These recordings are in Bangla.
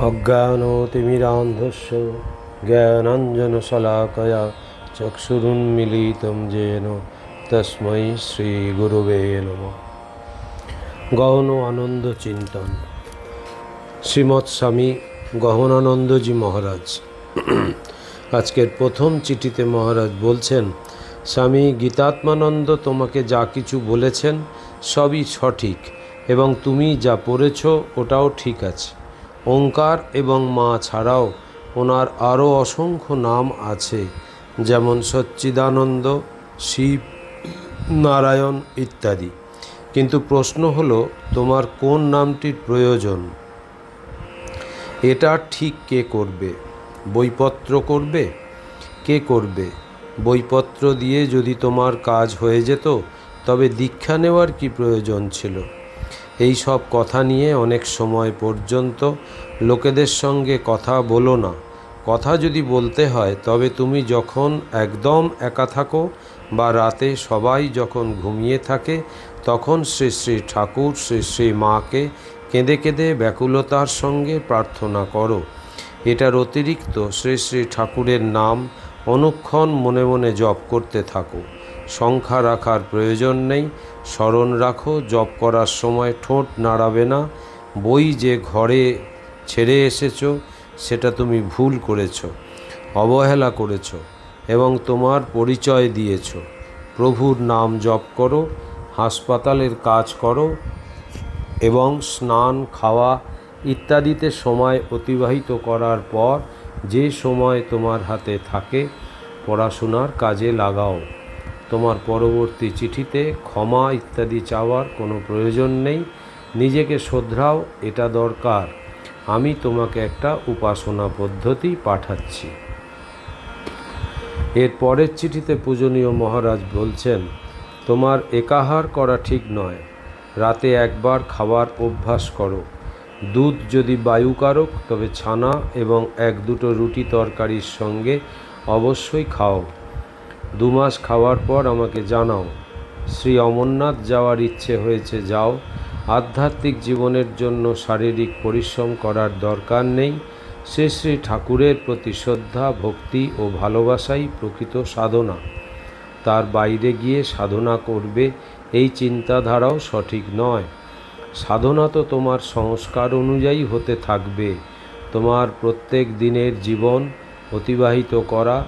অজ্ঞানতিমিরান্ধস্য জ্ঞানাঞ্জনশলাকয়া চক্ষুরুন্মিলিतं येन তস্मै শ্রীগুরুবে নমঃ। গহন আনন্দ চিন্তন। শ্রীমৎ স্বামী গহনানন্দজি মহারাজ আজকের প্রথম চিঠিতে মহারাজ বলছেন, স্বামী গীতাত্মানন্দ তোমাকে যা কিছু বলেছেন সবই সঠিক এবং তুমি যা পড়েছ ওটাও ঠিক আছে। ওঙ্কার এবং মা ছাড়াও ওনার আরও অসংখ্য নাম আছে, যেমন সচ্চিদানন্দ, শিব, নারায়ণ ইত্যাদি। কিন্তু প্রশ্ন হলো, তোমার কোন নামটির প্রয়োজন? এটা ঠিক কে করবে? বইপত্র করবে? কে করবে? বইপত্র দিয়ে যদি তোমার কাজ হয়ে যেত তবে দীক্ষা নেওয়ার কি প্রয়োজন ছিল? এই সব কথা নিয়ে অনেক সময় পর্যন্ত লোকেদের সঙ্গে কথা বলো না। কথা যদি বলতে হয় তবে তুমি যখন একদম একা থাকো বা রাতে সবাই যখন ঘুমিয়ে থাকে তখন শ্রী শ্রী ঠাকুর শ্রী শ্রী মাকে কেঁদে কেঁদে ব্যাকুলতার সঙ্গে প্রার্থনা করো। এটার অতিরিক্ত শ্রী শ্রী ঠাকুরের নাম অনুক্ষণ মনে মনে জপ করতে থাকো। সংখ্যা রাখার প্রয়োজন নেই, স্মরণ রাখো। জপ করার সময় ঠোঁট নাড়াবে না। বই যে ঘরে ছেড়ে এসেছো সেটা তুমি ভুল করেছো, অবহেলা করেছো এবং তোমার পরিচয় দিয়েছো। প্রভুর নাম জপ করো, হাসপাতালের কাজ করো এবং স্নান, খাওয়া ইত্যাদিতে সময় অতিবাহিত করার পর যে সময় তোমার হাতে থাকে পড়াশোনার কাজে লাগাও। তোমার পরবর্তী চিঠিতে ক্ষমা ইত্যাদি চাওয়ার কোনো প্রয়োজন নেই। নিজেকে শোধরাও, এটা দরকার। আমি তোমাকে একটা উপাসনা পদ্ধতি পাঠাচ্ছি। এর পরের চিঠিতে পূজনীয় মহারাজ বলছেন, তোমার একাহার করা ঠিক নয়। রাতে একবার খাওয়ার অভ্যাস করো। দুধ যদি বায়ুকারক তবে ছানা এবং 1-2 রুটি তরকারির সঙ্গে অবশ্যই খাও। 2 মাস খাওয়ার পর আমাকে জানাও। শ্রী অমরনাথ যাওয়ার ইচ্ছে হয়েছে, যাও। আধ্যাত্মিক জীবনের জন্য শারীরিক পরিশ্রম করার দরকার নেই। শ্রী শ্রী ঠাকুরের প্রতি শ্রদ্ধা, ভক্তি ও ভালোবাসাই প্রকৃত সাধনা। তার বাইরে গিয়ে সাধনা করবে এই চিন্তাধারাও সঠিক নয়। সাধনা তো তোমার সংস্কার অনুযায়ী হতে থাকবে। তোমার প্রত্যেক দিনের জীবন অতিবাহিত করা,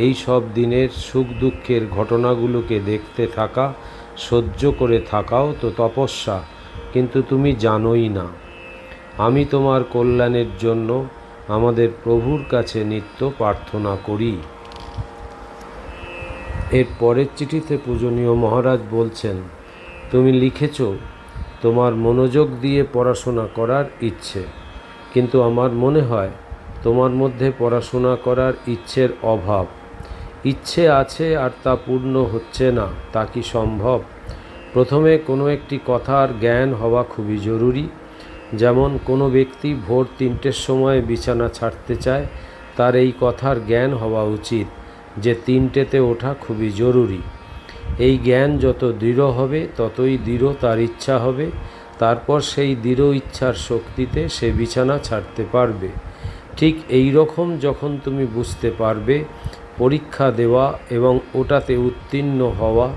এই সব দিনের সুখ দুঃখের ঘটনাগুলোকে দেখতে থাকা, সহ্য করে থাকাও তো তপস্যা। কিন্তু তুমি জানোই না। আমি তোমার কল্যাণের জন্য আমাদের প্রভুর কাছে নিত্য প্রার্থনা করি। এর পরের চিঠিতে পূজনীয় মহারাজ বলছেন, তুমি লিখেছ তোমার মনোযোগ দিয়ে পড়াশোনা করার ইচ্ছে, কিন্তু আমার মনে হয় তোমার মধ্যে পড়াশোনা করার ইচ্ছের অভাব। ইচ্ছে আছে আর তা পূর্ণ হচ্ছে না, তা কি সম্ভব? প্রথমে কোনো একটি কথার জ্ঞান হওয়া খুবই জরুরি। যেমন কোনো ব্যক্তি ভোর 3টের সময় বিছানা ছাড়তে চায়, তার এই কথার জ্ঞান হওয়া উচিত যে 3টেতে ওঠা খুবই জরুরি। এই জ্ঞান যত দৃঢ় হবে ততই দৃঢ় তার ইচ্ছা হবে। তারপর সেই দৃঢ় ইচ্ছার শক্তিতে সে বিছানা ছাড়তে পারবে। ঠিক এই রকম যখন তুমি বুঝতে পারবে পরীক্ষা দেওয়া এবং ওটাতে উত্তীর্ণ হওয়া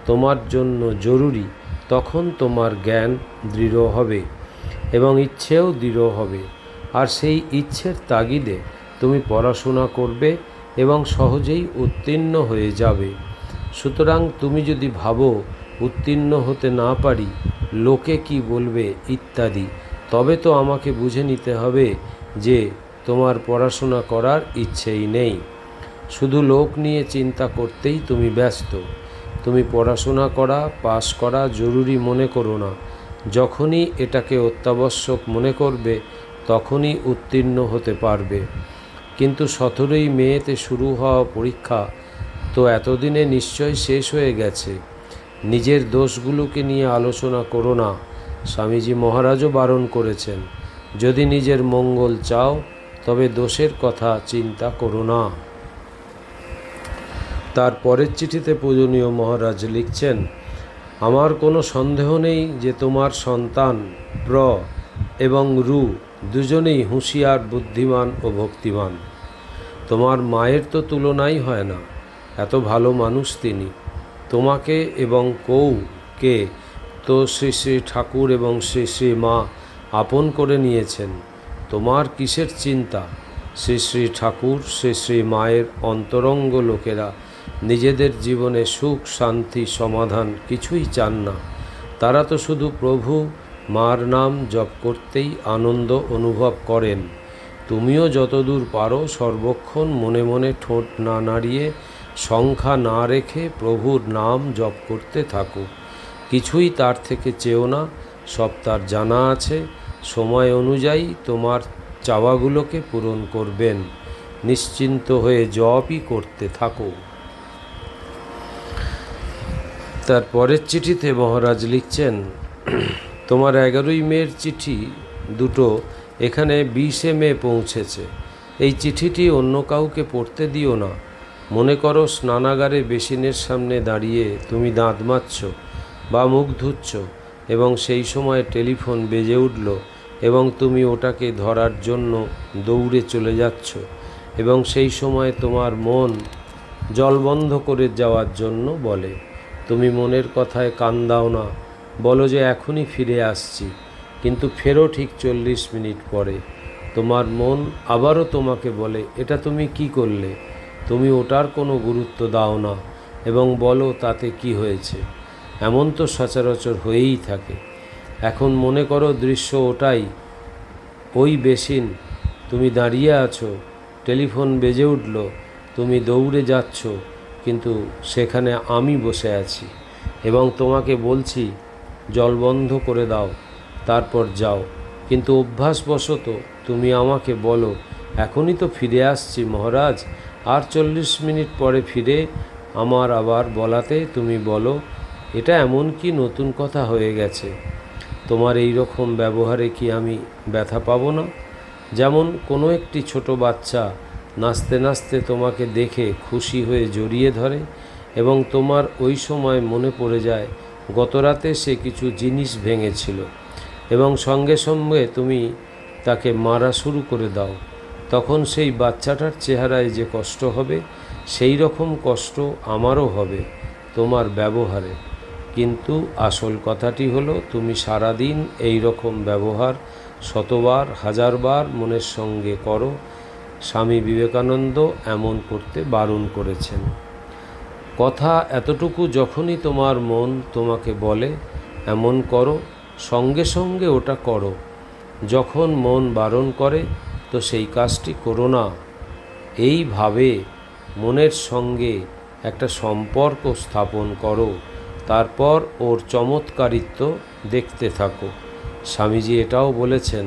তোমার জন্য জরুরি, তখন তোমার জ্ঞান দৃঢ় হবে এবং ইচ্ছেও দৃঢ় হবে। আর সেই ইচ্ছের তাগিদে তুমি পড়াশোনা করবে এবং সহজেই উত্তীর্ণ হয়ে যাবে। সুতরাং তুমি যদি ভাবো উত্তীর্ণ হতে না পারি, লোকে কি বলবে ইত্যাদি, তবে তো আমাকে বুঝে নিতে হবে যে তোমার পড়াশোনা করার ইচ্ছেই নেই। শুধু লোক নিয়ে চিন্তা করতেই তুমি ব্যস্ত। তুমি পড়াশোনা করা, পাস করা জরুরি মনে করো না। যখনই এটাকে অত্যাবশ্যক মনে করবে তখনই উত্তীর্ণ হতে পারবে। কিন্তু 17ই মেতে শুরু হওয়া পরীক্ষা তো এতদিনে নিশ্চয় শেষ হয়ে গেছে। নিজের দোষগুলোকে নিয়ে আলোচনা করো না। স্বামীজি মহারাজও বারণ করেছেন, যদি নিজের মঙ্গল চাও তবে দোষের কথা চিন্তা করো না। তার পরের চিঠিতে পূজনীয় মহারাজ লিখছেন, আমার কোনো সন্দেহ নেই যে তোমার সন্তান এবং রু দুজনেই হুঁশিয়ার, বুদ্ধিমান ও ভক্তিমান। তোমার মায়ের তো তুলনাই হয় না, এত ভালো মানুষ তিনি। তোমাকে এবং কৌকে তো শ্রী শ্রী ঠাকুর এবং শ্রী শ্রী মা আপন করে নিয়েছেন। তোমার কিসের চিন্তা? শ্রী শ্রী ঠাকুর, শ্রী শ্রী মায়ের অন্তরঙ্গ লোকেরা নিজেদের জীবনে সুখ, শান্তি, সমাধান কিছুই চান না। তারা তো শুধু প্রভু মার নাম জপ করতেই আনন্দ অনুভব করেন। তুমিও যতদূর পারো সর্বক্ষণ মনে মনে ঠোঁট না নাড়িয়ে, সংখ্যা না রেখে প্রভুর নাম জপ করতে থাকো। কিছুই তার থেকে চেও না, সব তার জানা আছে। সময় অনুযায়ী তোমার চাওয়াগুলোকে পূরণ করবেন। নিশ্চিন্ত হয়ে জপই করতে থাকো। তার পরের চিঠিতে মহারাজ লিখছেন, তোমার 11ই মের চিঠি দুটো এখানে 20 মে পৌঁছেছে। এই চিঠিটি অন্য কাউকে পড়তে দিও না। মনে করো স্নানাগারে বেসিনের সামনে দাঁড়িয়ে তুমি দাঁত মাজছ বা মুখ ধুচ্ছ এবং সেই সময় টেলিফোন বেজে উঠল এবং তুমি ওটাকে ধরার জন্য দৌড়ে চলে যাচ্ছ এবং সেই সময় তোমার মন জল বন্ধ করে যাওয়ার জন্য বলে। তুমি মনের কথায় কান দাও না, বলো যে এখনই ফিরে আসছি, কিন্তু ফেরো ঠিক 40 মিনিট পরে। তোমার মন আবারও তোমাকে বলে, এটা তুমি কি করলে? তুমি ওটার কোনো গুরুত্ব দাও না এবং বলো তাতে কি হয়েছে। এমন তো সচরাচর হয়েই থাকে। এখন মনে করো দৃশ্য ওটাই, ওই বেসিন, তুমি দাঁড়িয়ে আছো, টেলিফোন বেজে উঠল, তুমি দৌড়ে যাচ্ছ, কিন্তু সেখানে আমি বসে আছি এবং তোমাকে বলছি জল বন্ধ করে দাও, তারপর যাও। কিন্তু অভ্যাসবশত তুমি আমাকে বলো, এখনই তো ফিরে আসছি মহারাজ, আর 40 মিনিট পরে ফিরে। আমার আবার বলাতে তুমি বলো, এটা এমন কি নতুন কথা হয়ে গেছে? তোমার এই রকম ব্যবহারে কি আমি ব্যথা পাবো না? যেমন কোনো একটি ছোট বাচ্চা নাচতে নাচতে তোমাকে দেখে খুশি হয়ে জড়িয়ে ধরে এবং তোমার ওই সময় মনে পড়ে যায় গতরাতে সে কিছু জিনিস ভেঙেছিল এবং সঙ্গে সঙ্গে তুমি তাকে মারা শুরু করে দাও। তখন সেই বাচ্চাটার চেহারায় যে কষ্ট হবে, সেই রকম কষ্ট আমারও হবে তোমার ব্যবহারে। কিন্তু আসল কথাটি হলো, তুমি সারাদিন এই রকম ব্যবহার শতবার, হাজারবার মনের সঙ্গে করো। স্বামী বিবেকানন্দ এমন করতে বারণ করেছেন। কথা এতটুকু, যখনই তোমার মন তোমাকে বলে এমন করো, সঙ্গে সঙ্গে ওটা করো। যখন মন বারণ করে তো সেই কাজটি করো না। এইভাবে মনের সঙ্গে একটা সম্পর্ক স্থাপন করো, তারপর ওর চমৎকারিত্ব দেখতে থাকো। স্বামীজি এটাও বলেছেন,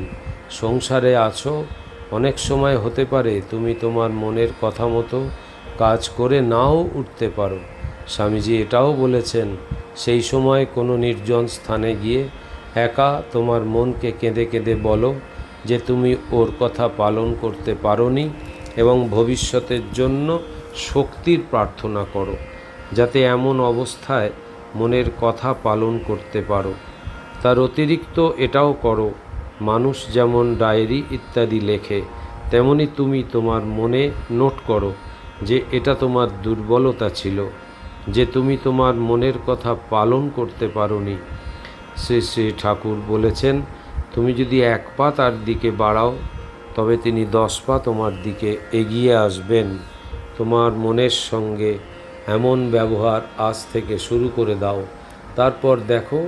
সংসারে আছো, অনেক সময় হতে পারে তুমি তোমার মনের কথা মতো কাজ করে নাও উঠতে পারো। স্বামীজি এটাও বলেছেন, সেই সময় কোনো নির্জন স্থানে গিয়ে একা তোমার মনকে কেঁদে কেঁদে বলো যে তুমি ওর কথা পালন করতে পারোনি এবং ভবিষ্যতের জন্য শক্তির প্রার্থনা করো, যাতে এমন অবস্থায় মনের কথা পালন করতে পারো। তার অতিরিক্ত এটাও করো, মানুষ যেমন ডায়েরি ইত্যাদি লেখে, তেমনি তুমি তোমার মনে নোট করো যে এটা তোমার দুর্বলতা ছিল, যে তুমি তোমার মনের কথা পালন করতে পারোনি। শ্রী শ্রী ঠাকুর বলেছেন, তুমি যদি 1 পা তার দিকে বাড়াও, তবে তিনি 10 পা তোমার দিকে এগিয়ে আসবেন। তোমার মনের সঙ্গে এমন ব্যবহার আজ থেকে শুরু করে দাও, তারপর দেখো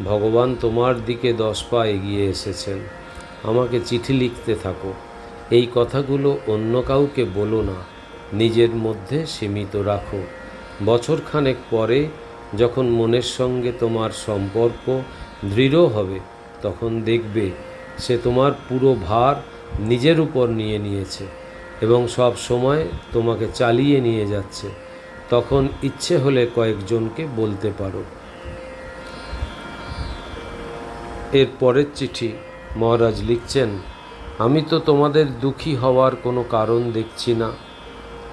ভগবান তোমার দিকে 10 পা এগিয়ে এসেছেন। আমাকে চিঠি লিখতে থাকো। এই কথাগুলো অন্য কাউকে বলো না, নিজের মধ্যে সীমিত রাখো। বছরখানেক পরে যখন মনের সঙ্গে তোমার সম্পর্ক দৃঢ় হবে, তখন দেখবে সে তোমার পুরো ভার নিজের উপর নিয়ে নিয়েছে এবং সব সময় তোমাকে চালিয়ে নিয়ে যাচ্ছে। তখন ইচ্ছে হলে কয়েকজনকে বলতে পারো। এর পরের চিঠি মহারাজ লিখছেন, আমি তো তোমাদের দুঃখী হওয়ার কোনো কারণ দেখছি না।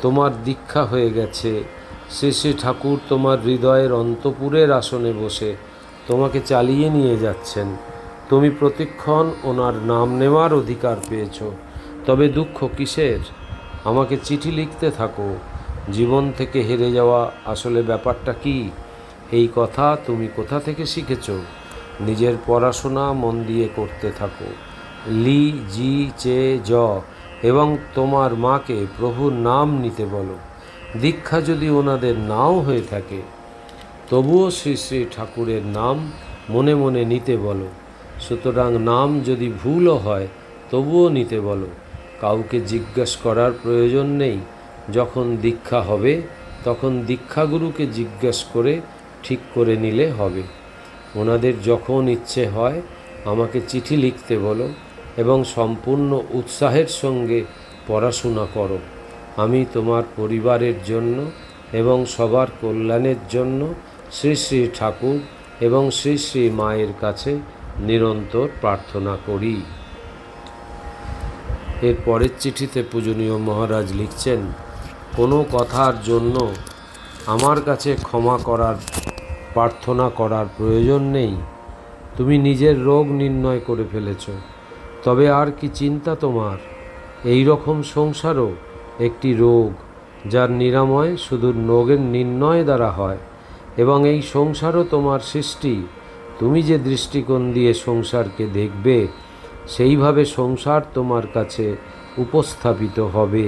তোমার দীক্ষা হয়ে গেছে। শ্রী শ্রী ঠাকুর তোমার হৃদয়ের অন্তপুরের আসনে বসে তোমাকে চালিয়ে নিয়ে যাচ্ছেন। তুমি প্রতিক্ষণ ওনার নাম নেওয়ার অধিকার পেয়েছ, তবে দুঃখ কিসের? আমাকে চিঠি লিখতে থাকো। জীবন থেকে হেরে যাওয়া আসলে ব্যাপারটা কি, এই কথা তুমি কোথা থেকে শিখেছ? নিজের পড়াশোনা মন দিয়ে করতে থাকো। লি জি চে জ এবং তোমার মাকে প্রভুর নাম নিতে বলো। দীক্ষা যদি ওনাদের নাও হয়ে থাকে, তবুও শ্রী শ্রী ঠাকুরের নাম মনে মনে নিতে বলো। সুতরাং নাম যদি ভুলও হয় তবুও নিতে বলো। কাউকে জিজ্ঞাসা করার প্রয়োজন নেই। যখন দীক্ষা হবে তখন দীক্ষাগুরুকে জিজ্ঞাসা করে ঠিক করে নিলে হবে। ওনাদের যখন ইচ্ছে হয় আমাকে চিঠি লিখতে বলো এবং সম্পূর্ণ উৎসাহের সঙ্গে পড়াশোনা করো। আমি তোমার পরিবারের জন্য এবং সবার কল্যাণের জন্য শ্রী শ্রী ঠাকুর এবং শ্রী শ্রী মায়ের কাছে নিরন্তর প্রার্থনা করি। এর পরের চিঠিতে পূজনীয় মহারাজ লিখছেন, কোনো কথার জন্য আমার কাছে ক্ষমা করার প্রার্থনা করার প্রয়োজন নেই। তুমি নিজের রোগ নির্ণয় করে ফেলেছ, তবে আর কি চিন্তা তোমার? এই রকম সংসারও একটি রোগ, যার নিরাময় শুধু রোগের নির্ণয় দ্বারা হয়, এবং এই সংসারও তোমার সৃষ্টি। তুমি যে দৃষ্টিকোণ দিয়ে সংসারকে দেখবে, সেইভাবে সংসার তোমার কাছে উপস্থাপিত হবে।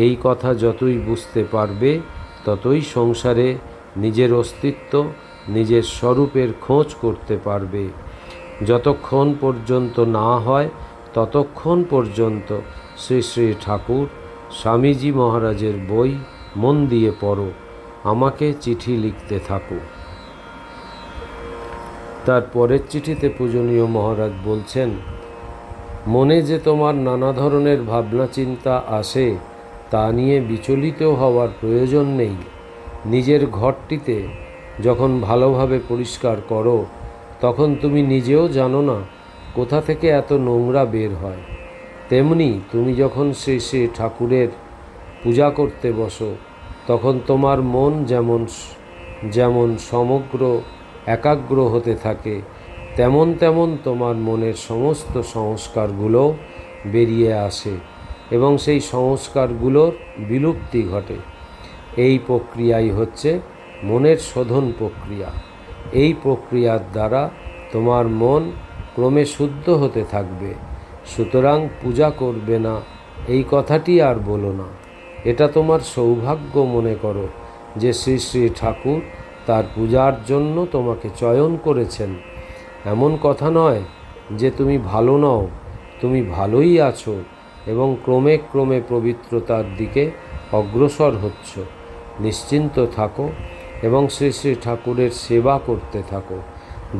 এই কথা যতই বুঝতে পারবে, ততই সংসারে নিজের অস্তিত্ব, নিজের স্বরূপের খোঁজ করতে পারবে। যতক্ষণ পর্যন্ত না হয় ততক্ষণ পর্যন্ত শ্রী শ্রী ঠাকুর স্বামীজি মহারাজের বই মন দিয়ে পড়ো, আমাকে চিঠি লিখতে থাকো। তার পরের চিঠিতে পূজনীয় মহারাজ বলছেন, মনে যে তোমার নানা ধরনের ভাবনা চিন্তা আসে, তা নিয়ে বিচলিত হওয়ার প্রয়োজন নেই। নিজের ঘরটিতে যখন ভালোভাবে পরিষ্কার করো, তখন তুমি নিজেও জানো না কোথা থেকে এত নোংরা বের হয়। তেমনি তুমি যখন শ্রী শ্রী ঠাকুরের পূজা করতে বসো, তখন তোমার মন যেমন সমগ্র একাগ্র হতে থাকে, তেমন তেমন তোমার মনের সমস্ত সংস্কারগুলো বেরিয়ে আসে এবং সেই সংস্কারগুলোর বিলুপ্তি ঘটে। এই প্রক্রিয়াই হচ্ছে মনের শোধন প্রক্রিয়া। এই প্রক্রিয়ার দ্বারা তোমার মন ক্রমে শুদ্ধ হতে থাকবে। সুতরাং পূজা করবে না এই কথাটি আর বলো না। এটা তোমার সৌভাগ্য মনে করো যে শ্রী শ্রী ঠাকুর তার পূজার জন্য তোমাকে চয়ন করেছেন। এমন কথা নয় যে তুমি ভালো নও, তুমি ভালোই আছো এবং ক্রমে ক্রমে পবিত্রতার দিকে অগ্রসর হচ্ছ। নিশ্চিন্ত থাকো এবং শ্রী শ্রী ঠাকুরের সেবা করতে থাকো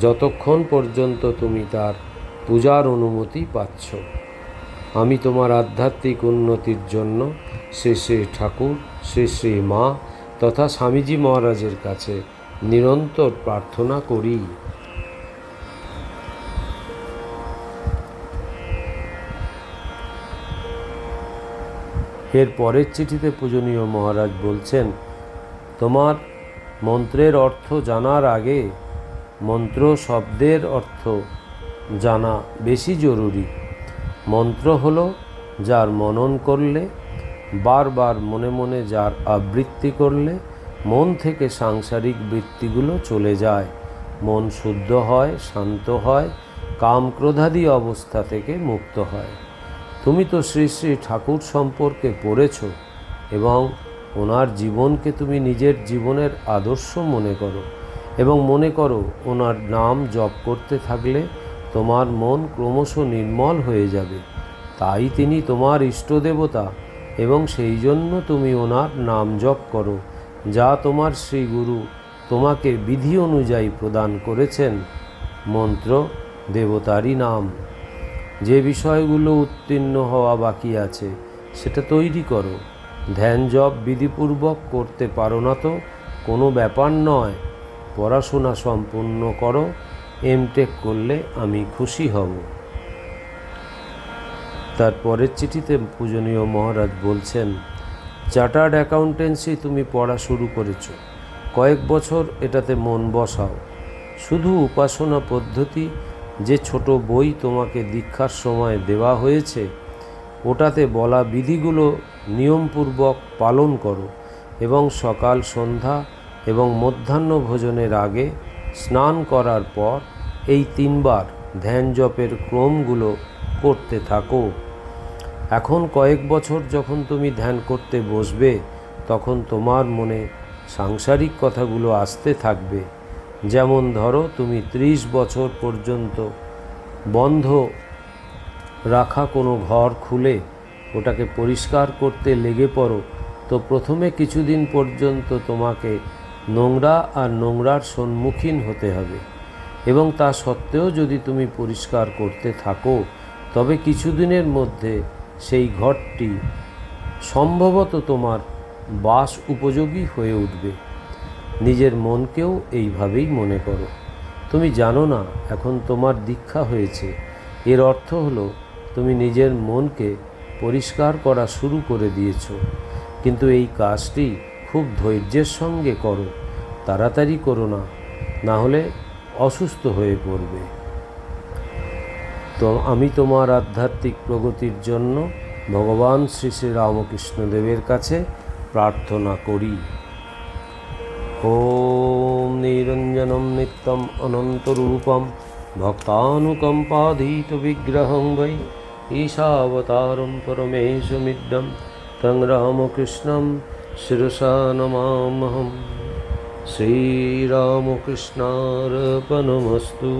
যতক্ষণ পর্যন্ত তুমি তার পূজার অনুমতি পাচ্ছ। আমি তোমার আধ্যাত্মিক উন্নতির জন্য শ্রী শ্রী ঠাকুর, শ্রী শ্রী মা তথা স্বামীজি মহারাজের কাছে নিরন্তর প্রার্থনা করি। এর পরের চিঠিতে পূজনীয় মহারাজ বলছেন, তোমার মন্ত্রের অর্থ জানার আগে মন্ত্র শব্দের অর্থ জানা বেশি জরুরি। মন্ত্র হলো যার মনন করলে, বারবার মনে মনে যার আবৃত্তি করলে মন থেকে সাংসারিক বৃত্তিগুলো চলে যায়, মন শুদ্ধ হয়, শান্ত হয়, কাম ক্রোধাদি অবস্থা থেকে মুক্ত হয়। তুমি তো শ্রী শ্রী ঠাকুর সম্পর্কে পড়েছ এবং ওনার জীবনকে তুমি নিজের জীবনের আদর্শ মনে করো এবং মনে করো ওনার নাম জপ করতে থাকলে তোমার মন ক্রমশ নির্মল হয়ে যাবে। তাই তিনি তোমার ইষ্টদেবতা এবং সেই জন্য তুমি ওনার নাম জপ করো, যা তোমার শ্রী গুরু তোমাকে বিধি অনুযায়ী প্রদান করেছেন। মন্ত্র দেবতারই নাম। যে বিষয়গুলো উত্তীর্ণ হওয়া বাকি আছে সেটা তৈরি করো। ধ্যান জপ বিধিপূর্বক করতে পারো না তো কোনো ব্যাপার নয়, পড়াশোনা সম্পূর্ণ করো। এমটেক করলে আমি খুশি হব। তার পরের চিঠিতে পূজনীয় মহারাজ বলছেন, চার্টার্ড অ্যাকাউন্টেন্সি তুমি পড়া শুরু করেছো, কয়েক বছর এটাতে মন বসাও। শুধু উপাসনা পদ্ধতি যে ছোট বই তোমাকে দীক্ষার সময় দেওয়া হয়েছে ওটাতে বলা বিধিগুলো নিয়মপূর্বক পালন করো এবং সকাল, সন্ধ্যা এবং মধ্যাহ্ন ভোজনের আগে স্নান করার পর এই 3 বার ধ্যান জপের ক্রমগুলো করতে থাকো। এখন কয়েক বছর যখন তুমি ধ্যান করতে বসবে তখন তোমার মনে সাংসারিক কথাগুলো আসতে থাকবে। যেমন ধরো তুমি 30 বছর পর্যন্ত বন্ধ রাখা কোনো ঘর খুলে ওটাকে পরিষ্কার করতে লেগে পড়ো, তো প্রথমে কিছুদিন পর্যন্ত তোমাকে নোংরা আর নোংরার সম্মুখীন হতে হবে এবং তা সত্ত্বেও যদি তুমি পরিষ্কার করতে থাকো তবে কিছুদিনের মধ্যে সেই ঘরটি সম্ভবত তোমার বাস উপযোগী হয়ে উঠবে। নিজের মনকেও এইভাবেই মনে করো। তুমি জানো না এখন তোমার দীক্ষা হয়েছে, এর অর্থ হলো তুমি নিজের মনকে পরিষ্কার করা শুরু করে দিয়েছো, কিন্তু এই কাজটি খুব ধৈর্যের সঙ্গে করো, তাড়াতাড়ি করো না, না হলে অসুস্থ হয়ে পড়বে। তো আমি তোমার আধ্যাত্মিক প্রগতির জন্য ভগবান শ্রী শ্রী রামকৃষ্ণদেবের কাছে প্রার্থনা করি। ওম নিরঞ্জনম নিত্যম অনন্তরূপম ভক্তানুকম্পাধীত বিগ্রহং বৈ ঈশাবতারম পরমেশমিড্ডম তং রামকৃষ্ণম শিরসা নমামহম। শ্রীরামকৃষ্ণার্পণমস্তু।